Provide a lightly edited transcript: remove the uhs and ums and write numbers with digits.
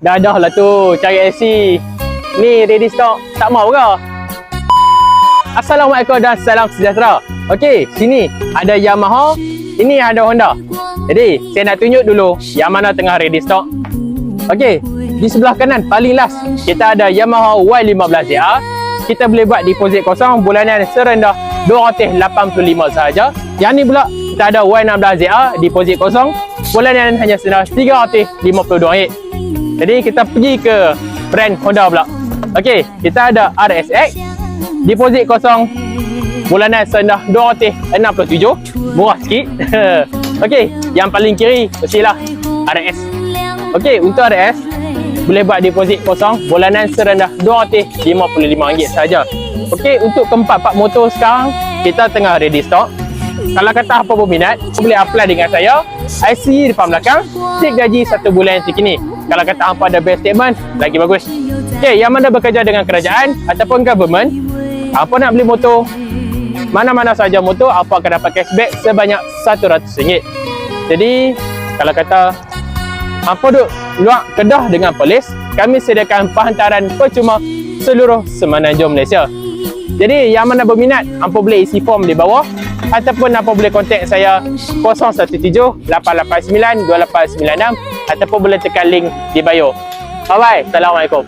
Dah lah tu cari IC. Ni ready stock. Tak mau ke? Assalamualaikum dan salam sejahtera. Okey, sini ada Yamaha, ini ada Honda. Jadi, saya nak tunjuk dulu yang mana tengah ready stock. Okey, di sebelah kanan paling last kita ada Yamaha Y15ZR. Kita boleh buat deposit kosong bulanan serendah RM285 sahaja. Yang ni pula kita ada Y16ZR deposit kosong bulanan hanya serendah RM352. Jadi kita pergi ke brand Honda pula. Okey, kita ada RSX deposit kosong bulanan serendah RM267, murah sikit. Okey, yang paling kiri mestilah RS. Okey, untuk RS boleh buat deposit kosong bulanan serendah RM255 saja. Okey, untuk keempat-empat motor sekarang kita tengah ready stock. Kalau kata apa berminat, boleh apply dengan saya. IC depan belakang, cek gaji 1 bulan terkini. Kalau kata hampa ada best statement, lagi bagus. Okey, yang mana bekerja dengan kerajaan ataupun government, apa nak beli motor, mana-mana saja motor, apa akan dapat cashback sebanyak RM100. Jadi, kalau kata hampa duk luar Kedah dengan polis, kami sediakan penghantaran percuma seluruh Semenanjung Malaysia. Jadi, yang mana berminat, hampa boleh isi form di bawah ataupun hampa boleh kontak saya 017-889-2896 ataupun boleh tekan link di bio. Bye-bye. Assalamualaikum.